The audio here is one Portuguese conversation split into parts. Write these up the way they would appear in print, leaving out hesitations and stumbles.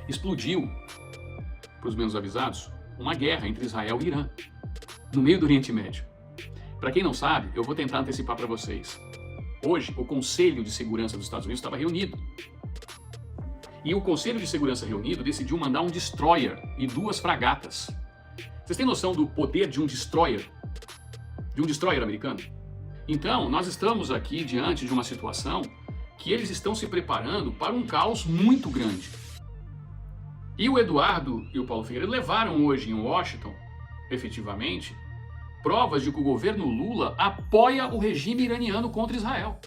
explodiu, para os menos avisados, uma guerra entre Israel e Irã, no meio do Oriente Médio. Para quem não sabe, eu vou tentar antecipar para vocês. Hoje, o Conselho de Segurança dos Estados Unidos estava reunido. E o Conselho de Segurança reunido decidiu mandar um destroyer e 2 fragatas. Vocês têm noção do poder de um destroyer? De um destroyer americano? Então, nós estamos aqui diante de uma situação que eles estão se preparando para um caos muito grande. E o Eduardo e o Paulo Figueiredo levaram hoje em Washington, efetivamente, provas de que o governo Lula apoia o regime iraniano contra Israel.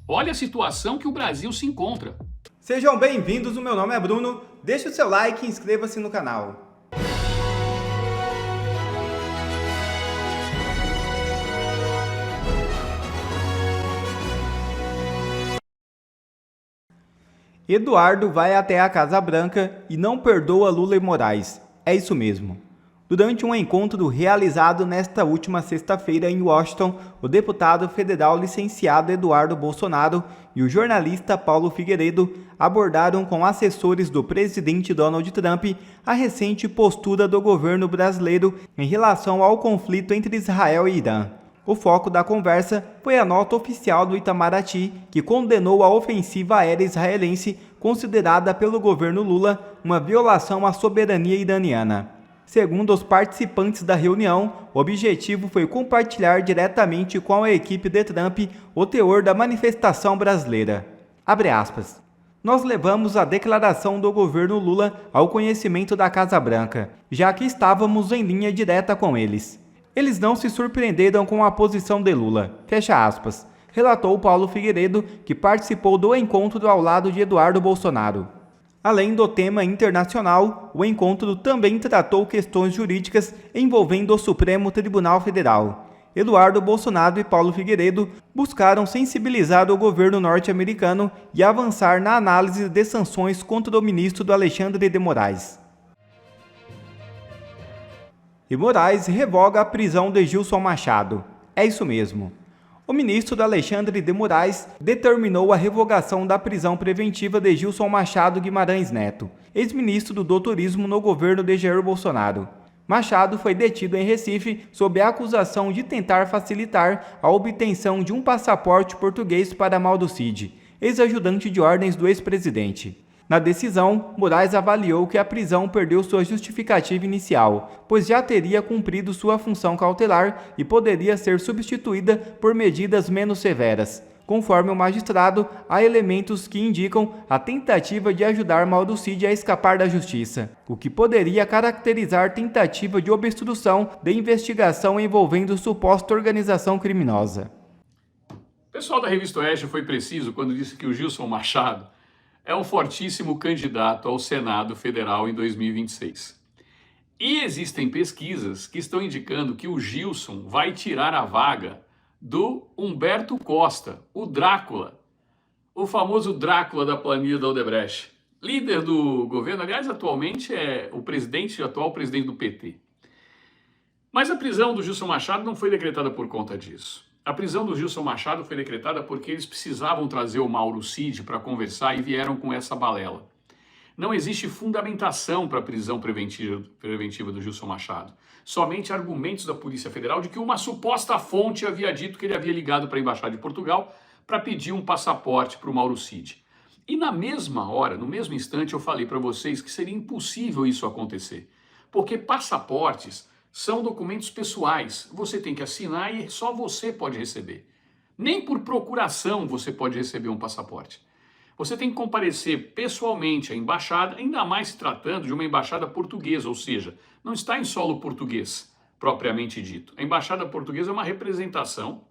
Olha a situação que o Brasil se encontra. Sejam bem-vindos, o meu nome é Bruno, deixe o seu like e inscreva-se no canal. Eduardo vai até a Casa Branca e não perdoa Lula e Moraes. É isso mesmo. Durante um encontro realizado nesta última sexta-feira em Washington, o deputado federal licenciado Eduardo Bolsonaro e o jornalista Paulo Figueiredo abordaram com assessores do presidente Donald Trump a recente postura do governo brasileiro em relação ao conflito entre Israel e Irã. O foco da conversa foi a nota oficial do Itamaraty, que condenou a ofensiva aérea israelense, considerada pelo governo Lula uma violação à soberania iraniana. Segundo os participantes da reunião, o objetivo foi compartilhar diretamente com a equipe de Trump o teor da manifestação brasileira. Abre aspas. Nós levamos a declaração do governo Lula ao conhecimento da Casa Branca, já que estávamos em linha direta com eles. Eles não se surpreenderam com a posição de Lula, fecha aspas, relatou Paulo Figueiredo, que participou do encontro ao lado de Eduardo Bolsonaro. Além do tema internacional, o encontro também tratou questões jurídicas envolvendo o Supremo Tribunal Federal. Eduardo Bolsonaro e Paulo Figueiredo buscaram sensibilizar o governo norte-americano e avançar na análise de sanções contra o ministro Alexandre de Moraes. E Moraes revoga a prisão de Gilson Machado. É isso mesmo. O ministro Alexandre de Moraes determinou a revogação da prisão preventiva de Gilson Machado Guimarães Neto, ex-ministro do Turismo no governo de Jair Bolsonaro. Machado foi detido em Recife sob a acusação de tentar facilitar a obtenção de um passaporte português para Mauro Cid, ex-ajudante de ordens do ex-presidente. Na decisão, Moraes avaliou que a prisão perdeu sua justificativa inicial, pois já teria cumprido sua função cautelar e poderia ser substituída por medidas menos severas. Conforme o magistrado, há elementos que indicam a tentativa de ajudar Mauro Cid a escapar da justiça, o que poderia caracterizar tentativa de obstrução de investigação envolvendo suposta organização criminosa. O pessoal da Revista Oeste foi preciso quando disse que o Gilson Machado é um fortíssimo candidato ao Senado Federal em 2026. E existem pesquisas que estão indicando que o Gilson vai tirar a vaga do Humberto Costa, o Drácula, o famoso Drácula da planilha da Odebrecht. Líder do governo, aliás, atualmente é o atual presidente do PT. Mas a prisão do Gilson Machado não foi decretada por conta disso. A prisão do Gilson Machado foi decretada porque eles precisavam trazer o Mauro Cid para conversar e vieram com essa balela. Não existe fundamentação para a prisão preventiva do Gilson Machado. Somente argumentos da Polícia Federal de que uma suposta fonte havia dito que ele havia ligado para a Embaixada de Portugal para pedir um passaporte para o Mauro Cid. E na mesma hora, no mesmo instante, eu falei para vocês que seria impossível isso acontecer. Porque passaportes são documentos pessoais, você tem que assinar e só você pode receber. Nem por procuração você pode receber um passaporte. Você tem que comparecer pessoalmente à embaixada, ainda mais se tratando de uma embaixada portuguesa, ou seja, não está em solo português, propriamente dito. A embaixada portuguesa é uma representação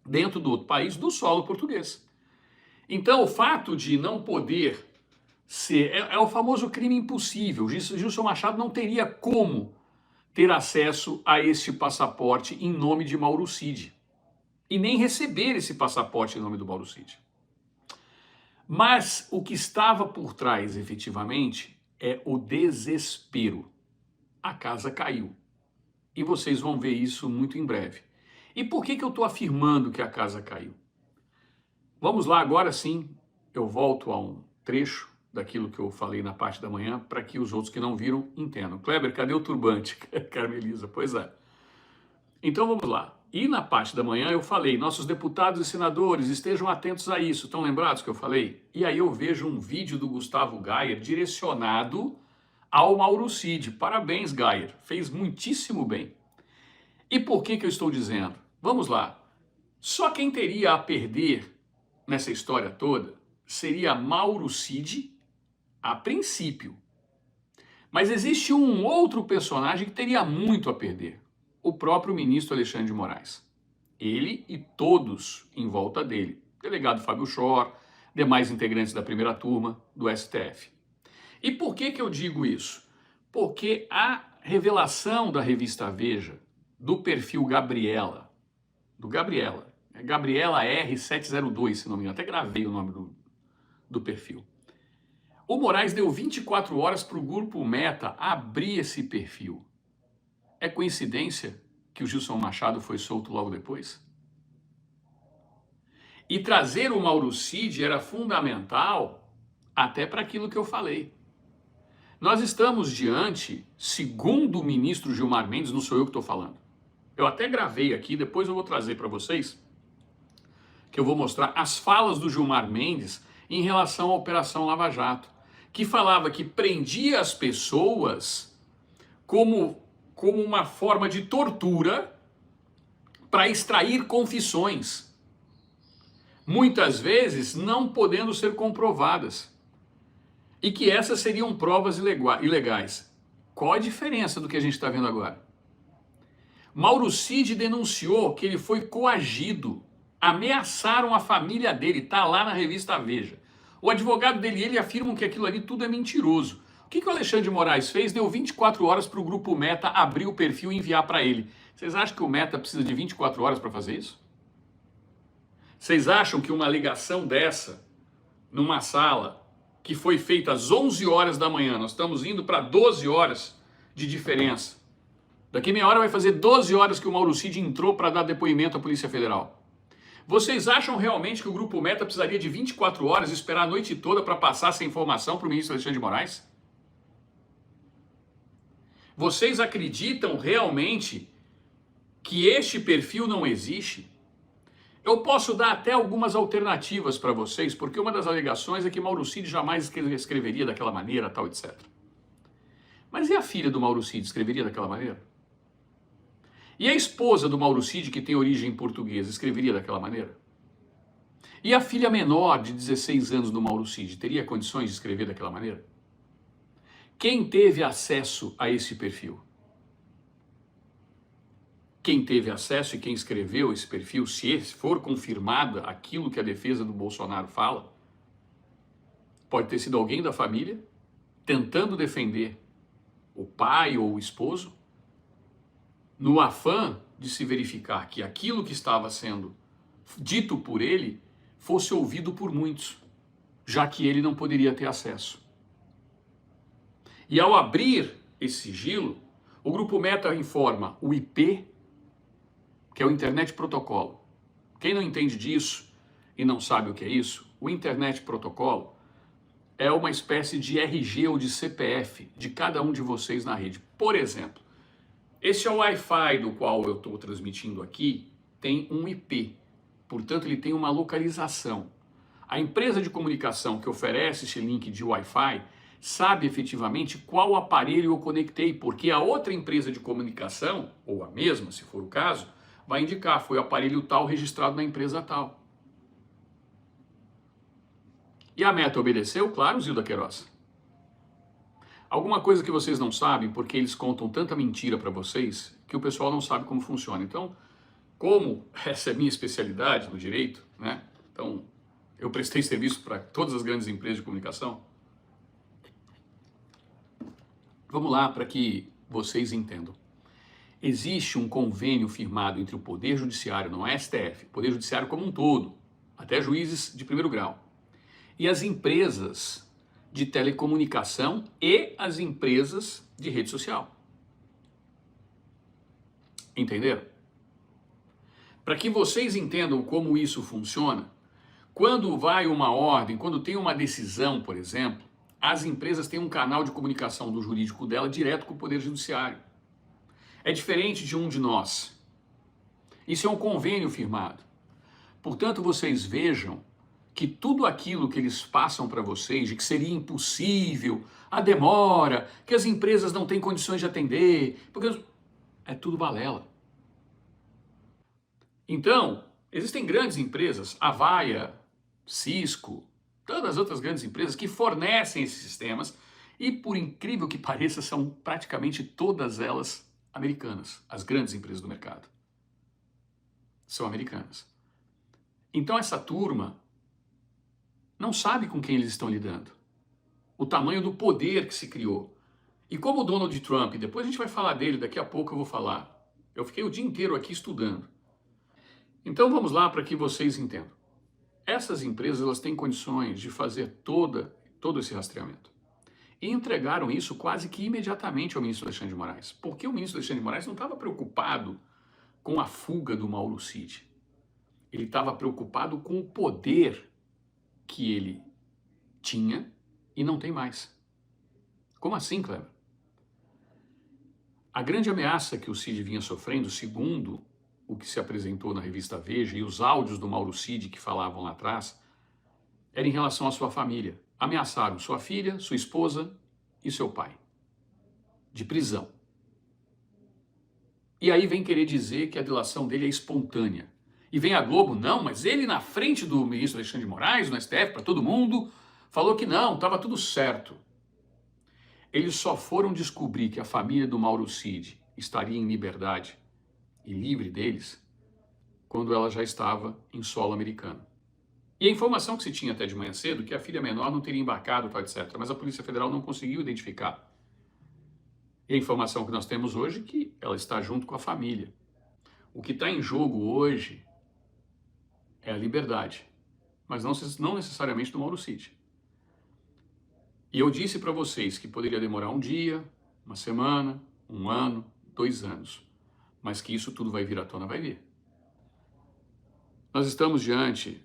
dentro do outro país do solo português. Então, o fato de não poder ser... É o famoso crime impossível. Gilson Machado não teria como ter acesso a este passaporte em nome de Mauro Cid. E nem receber esse passaporte em nome do Mauro Cid. Mas o que estava por trás, efetivamente, é o desespero. A casa caiu. E vocês vão ver isso muito em breve. E por que eu estou afirmando que a casa caiu? Vamos lá, agora sim, eu volto a um trecho daquilo que eu falei na parte da manhã para que os outros que não viram entendam. Kleber, cadê o turbante? Carmelisa, pois é. Então vamos lá. E na parte da manhã eu falei, nossos deputados e senadores estejam atentos a isso. Estão lembrados que eu falei? E aí eu vejo um vídeo do Gustavo Gayer direcionado ao Mauro Cid. Parabéns, Gayer. Fez muitíssimo bem. E por que eu estou dizendo? Vamos lá. Só quem teria a perder nessa história toda seria Mauro Cid, a princípio. Mas existe um outro personagem que teria muito a perder. O próprio ministro Alexandre de Moraes. Ele e todos em volta dele. Delegado Fábio Chor, demais integrantes da primeira turma do STF. E por que eu digo isso? Porque a revelação da revista Veja, do perfil Gabriela, Gabriela R702, se não me engano, até gravei o nome do perfil. O Moraes deu 24 horas para o Grupo Meta abrir esse perfil. É coincidência que o Gilson Machado foi solto logo depois? E trazer o Mauro Cid era fundamental até para aquilo que eu falei. Nós estamos diante, segundo o ministro Gilmar Mendes, não sou eu que estou falando. Eu até gravei aqui, depois eu vou trazer para vocês, que eu vou mostrar as falas do Gilmar Mendes em relação à Operação Lava Jato, que falava que prendia as pessoas como uma forma de tortura para extrair confissões, muitas vezes não podendo ser comprovadas, e que essas seriam provas ilegais. Qual a diferença do que a gente está vendo agora? Mauro Cid denunciou que ele foi coagido, ameaçaram a família dele, está lá na revista Veja. O advogado dele e ele afirmam que aquilo ali tudo é mentiroso. O que o Alexandre de Moraes fez? Deu 24 horas para o Grupo Meta abrir o perfil e enviar para ele. Vocês acham que o Meta precisa de 24 horas para fazer isso? Vocês acham que uma ligação dessa, numa sala, que foi feita às 11 horas da manhã, nós estamos indo para 12 horas de diferença. Daqui meia hora vai fazer 12 horas que o Mauro Cid entrou para dar depoimento à Polícia Federal. Vocês acham realmente que o Grupo Meta precisaria de 24 horas e esperar a noite toda para passar essa informação para o ministro Alexandre de Moraes? Vocês acreditam realmente que este perfil não existe? Eu posso dar até algumas alternativas para vocês, porque uma das alegações é que Mauro Cid jamais escreveria daquela maneira, tal, etc. Mas e a filha do Mauro Cid escreveria daquela maneira? E a esposa do Mauro Cid, que tem origem portuguesa, escreveria daquela maneira? E a filha menor de 16 anos do Mauro Cid teria condições de escrever daquela maneira? Quem teve acesso a esse perfil? Quem teve acesso e quem escreveu esse perfil, se for confirmada aquilo que a defesa do Bolsonaro fala, pode ter sido alguém da família tentando defender o pai ou o esposo, no afã de se verificar que aquilo que estava sendo dito por ele fosse ouvido por muitos, já que ele não poderia ter acesso. E ao abrir esse sigilo, o Grupo Meta informa o IP, que é o Internet Protocolo. Quem não entende disso e não sabe o que é isso, o Internet Protocolo é uma espécie de RG ou de CPF de cada um de vocês na rede. Por exemplo, esse é o Wi-Fi do qual eu estou transmitindo aqui, tem um IP, portanto ele tem uma localização. A empresa de comunicação que oferece esse link de Wi-Fi sabe efetivamente qual aparelho eu conectei, porque a outra empresa de comunicação, ou a mesma se for o caso, vai indicar, foi o aparelho tal registrado na empresa tal. E a Meta obedeceu? Claro, Zilda Queiroz. Alguma coisa que vocês não sabem, porque eles contam tanta mentira para vocês, que o pessoal não sabe como funciona. Então, como essa é a minha especialidade no direito, né? Então, eu prestei serviço para todas as grandes empresas de comunicação. Vamos lá para que vocês entendam. Existe um convênio firmado entre o Poder Judiciário, não é STF, Poder Judiciário como um todo, até juízes de primeiro grau, e as empresas de telecomunicação e as empresas de rede social. Entenderam? Para que vocês entendam como isso funciona, quando vai uma ordem, quando tem uma decisão, por exemplo, as empresas têm um canal de comunicação do jurídico dela direto com o Poder Judiciário. É diferente de um de nós. Isso é um convênio firmado. Portanto, vocês vejam que tudo aquilo que eles passam para vocês, de que seria impossível, a demora, que as empresas não têm condições de atender, porque é tudo balela. Então, existem grandes empresas, Avaya, Cisco, todas as outras grandes empresas que fornecem esses sistemas e, por incrível que pareça, são praticamente todas elas americanas, as grandes empresas do mercado. São americanas. Então essa turma não sabe com quem eles estão lidando. O tamanho do poder que se criou. E como o Donald Trump, depois a gente vai falar dele, daqui a pouco eu vou falar. Eu fiquei o dia inteiro aqui estudando. Então vamos lá para que vocês entendam. Essas empresas elas têm condições de fazer todo esse rastreamento. E entregaram isso quase que imediatamente ao ministro Alexandre de Moraes. Porque o ministro Alexandre de Moraes não estava preocupado com a fuga do Mauro Cid. Ele estava preocupado com o poder que ele tinha e não tem mais. Como assim, Kleber? A grande ameaça que o Cid vinha sofrendo, segundo o que se apresentou na revista Veja e os áudios do Mauro Cid que falavam lá atrás, era em relação à sua família. Ameaçaram sua filha, sua esposa e seu pai. De prisão. E aí vem querer dizer que a delação dele é espontânea. E vem a Globo, não, mas ele na frente do ministro Alexandre de Moraes, no STF, para todo mundo, falou que não, estava tudo certo. Eles só foram descobrir que a família do Mauro Cid estaria em liberdade e livre deles quando ela já estava em solo americano. E a informação que se tinha até de manhã cedo, que a filha menor não teria embarcado, tal, etc., mas a Polícia Federal não conseguiu identificar. E a informação que nós temos hoje é que ela está junto com a família. O que está em jogo hoje é a liberdade, mas não necessariamente do Mauro Cid. E eu disse para vocês que poderia demorar um dia, uma semana, um ano, 2 anos, mas que isso tudo vai vir à tona, vai vir. Nós estamos diante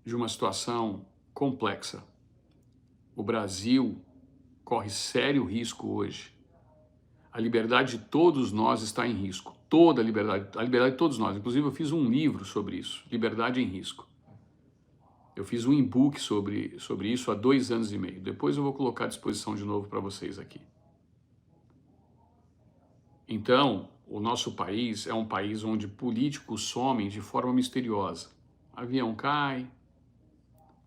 de uma situação complexa. O Brasil corre sério risco hoje. A liberdade de todos nós está em risco. Toda a liberdade de todos nós. Inclusive eu fiz um livro sobre isso, Liberdade em Risco. Eu fiz um e-book sobre isso há 2 anos e meio. Depois eu vou colocar à disposição de novo para vocês aqui. Então, o nosso país é um país onde políticos somem de forma misteriosa. Avião cai.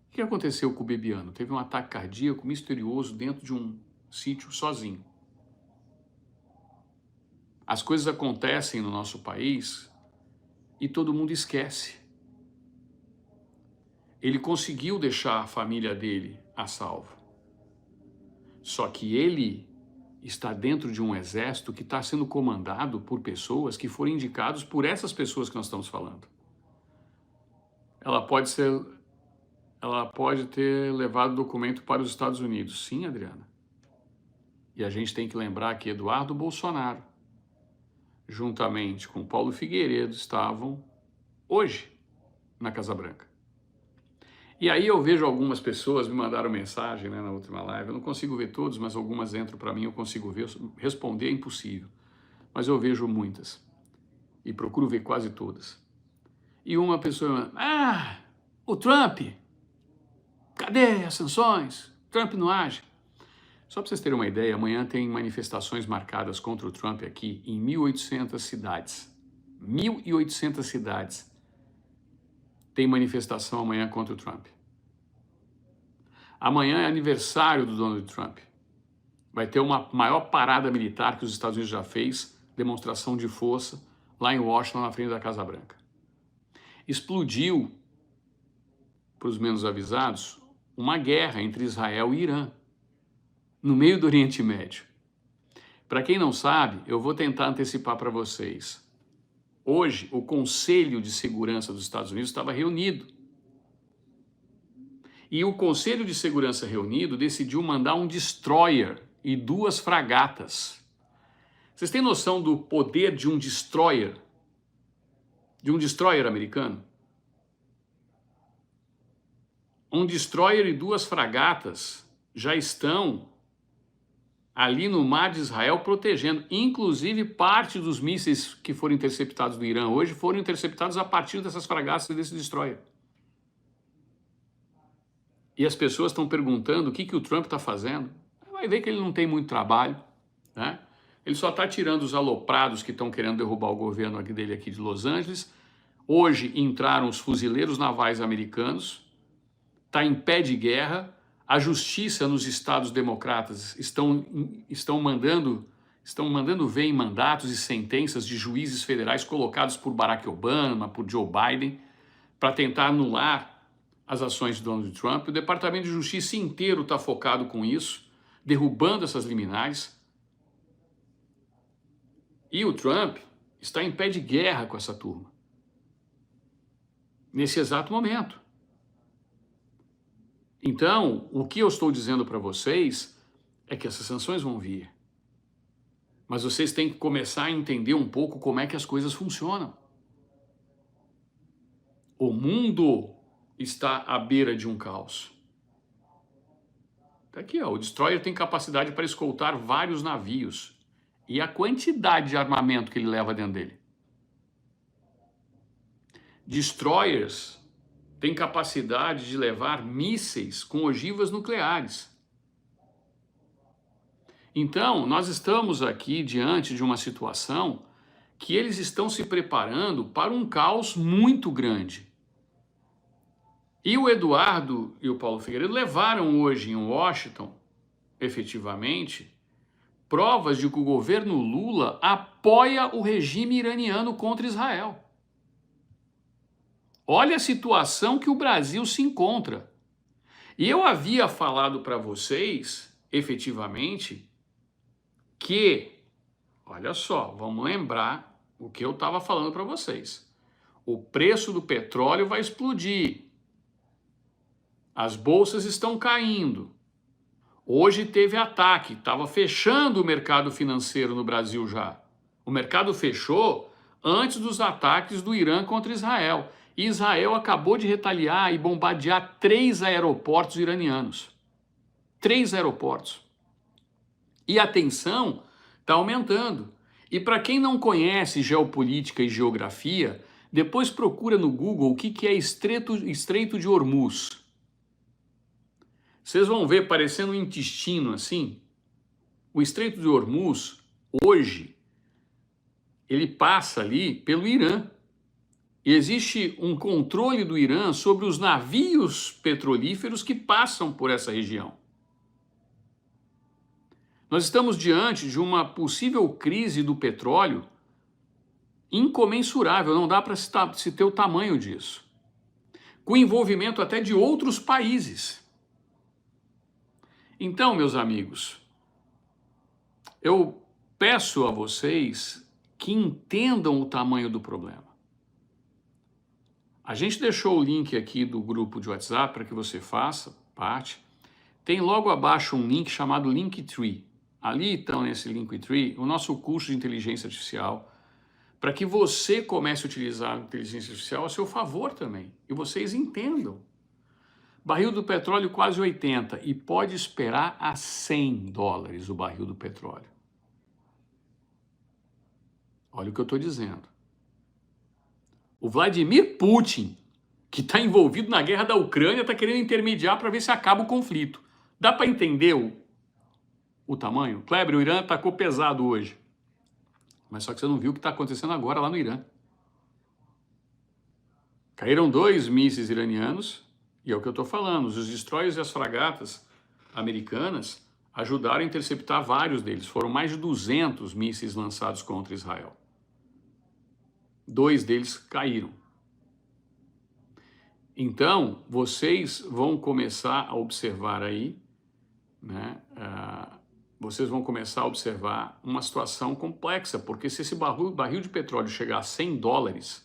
O que aconteceu com o Bebiano? Teve um ataque cardíaco misterioso dentro de um sítio sozinho. As coisas acontecem no nosso país e todo mundo esquece. Ele conseguiu deixar a família dele a salvo. Só que ele está dentro de um exército que está sendo comandado por pessoas que foram indicados por essas pessoas que nós estamos falando. Ela pode ter levado o documento para os Estados Unidos. Sim, Adriana. E a gente tem que lembrar que Eduardo Bolsonaro, juntamente com Paulo Figueiredo, estavam hoje na Casa Branca. E aí eu vejo algumas pessoas me mandaram mensagem, né, na última live, eu não consigo ver todos, mas algumas entram para mim, eu consigo ver, responder é impossível, mas eu vejo muitas e procuro ver quase todas. E uma pessoa, o Trump, cadê as sanções? Trump não age. Só para vocês terem uma ideia, amanhã tem manifestações marcadas contra o Trump aqui em 1.800 cidades. 1.800 cidades tem manifestação amanhã contra o Trump. Amanhã é aniversário do Donald Trump. Vai ter uma maior parada militar que os Estados Unidos já fez, demonstração de força, lá em Washington, na frente da Casa Branca. Explodiu, para os menos avisados, uma guerra entre Israel e Irã, no meio do Oriente Médio. Para quem não sabe, eu vou tentar antecipar para vocês. Hoje, o Conselho de Segurança dos Estados Unidos estava reunido. E o Conselho de Segurança reunido decidiu mandar um destroyer e 2 fragatas. Vocês têm noção do poder de um destroyer? De um destroyer americano? Um destroyer e 2 fragatas já estão ali no mar de Israel protegendo. Inclusive, parte dos mísseis que foram interceptados do Irã hoje foram interceptados a partir dessas fragatas e desse destroyer. E as pessoas estão perguntando o que o Trump está fazendo. Vai ver que ele não tem muito trabalho, né? Ele só está tirando os aloprados que estão querendo derrubar o governo dele aqui de Los Angeles. Hoje entraram os fuzileiros navais americanos, está em pé de guerra. A justiça nos estados democratas estão mandando ver em mandatos e sentenças de juízes federais colocados por Barack Obama, por Joe Biden, para tentar anular as ações de Donald Trump. O Departamento de Justiça inteiro está focado com isso, derrubando essas liminares. E o Trump está em pé de guerra com essa turma, nesse exato momento. Então, o que eu estou dizendo para vocês é que essas sanções vão vir. Mas vocês têm que começar a entender um pouco como é que as coisas funcionam. O mundo está à beira de um caos. Tá aqui, ó, o destroyer tem capacidade para escoltar vários navios. E a quantidade de armamento que ele leva dentro dele. Destroyers têm capacidade de levar mísseis com ogivas nucleares. Então, nós estamos aqui diante de uma situação que eles estão se preparando para um caos muito grande. E o Eduardo e o Paulo Figueiredo levaram hoje em Washington, efetivamente, provas de que o governo Lula apoia o regime iraniano contra Israel. Olha a situação que o Brasil se encontra. E eu havia falado para vocês, efetivamente, que, olha só, vamos lembrar o que eu estava falando para vocês. O preço do petróleo vai explodir. As bolsas estão caindo. Hoje teve ataque, estava fechando o mercado financeiro no Brasil já. O mercado fechou antes dos ataques do Irã contra Israel. E Israel acabou de retaliar e bombardear 3 aeroportos iranianos. 3 aeroportos. E a tensão está aumentando. E para quem não conhece geopolítica e geografia, depois procura no Google o que é Estreito de Hormuz. Vocês vão ver parecendo um intestino assim. O Estreito de Hormuz, hoje, ele passa ali pelo Irã. E existe um controle do Irã sobre os navios petrolíferos que passam por essa região. Nós estamos diante de uma possível crise do petróleo incomensurável, não dá para se ter o tamanho disso. Com envolvimento até de outros países. Então, meus amigos, eu peço a vocês que entendam o tamanho do problema. A gente deixou o link aqui do grupo de WhatsApp para que você faça parte. Tem logo abaixo um link chamado Linktree. Ali estão nesse Linktree o nosso curso de inteligência artificial para que você comece a utilizar a inteligência artificial a seu favor também. E vocês entendam. Barril do petróleo quase 80 e pode esperar a $100 o barril do petróleo. Olha o que eu estou dizendo. O Vladimir Putin, que está envolvido na guerra da Ucrânia, está querendo intermediar para ver se acaba o conflito. Dá para entender o tamanho? Kleber, o Irã atacou pesado hoje. Mas só que você não viu o que está acontecendo agora lá no Irã. Caíram 2 mísseis iranianos. E é o que eu estou falando, os destroyers e as fragatas americanas ajudaram a interceptar vários deles. Foram mais de 200 mísseis lançados contra Israel. 2 deles caíram. Então, vocês vão começar a observar aí, né? Vocês vão começar a observar uma situação complexa, porque se esse barril de petróleo chegar a $100,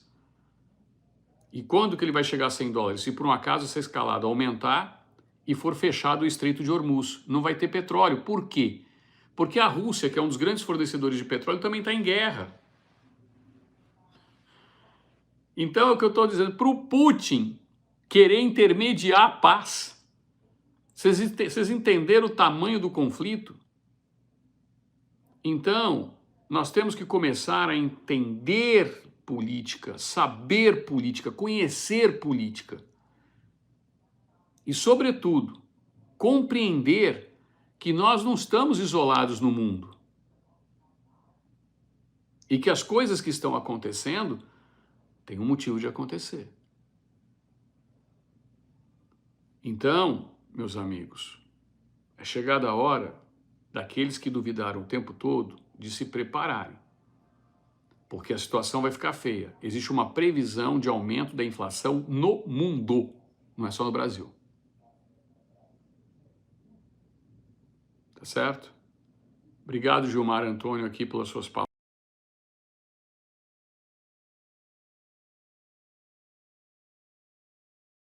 e quando que ele vai chegar a $100? Se por um acaso essa escalada aumentar e for fechado o Estreito de Hormuz, não vai ter petróleo. Por quê? Porque a Rússia, que é um dos grandes fornecedores de petróleo, também está em guerra. Então é o que eu estou dizendo, para o Putin querer intermediar a paz. Vocês entenderam o tamanho do conflito? Então, nós temos que começar a entender política, saber política, conhecer política. E, sobretudo, compreender que nós não estamos isolados no mundo. E que as coisas que estão acontecendo têm um motivo de acontecer. Então, meus amigos, é chegada a hora daqueles que duvidaram o tempo todo de se prepararem. Porque a situação vai ficar feia. Existe uma previsão de aumento da inflação no mundo, não é só no Brasil. Tá certo? Obrigado, Gilmar Antônio, aqui pelas suas palavras.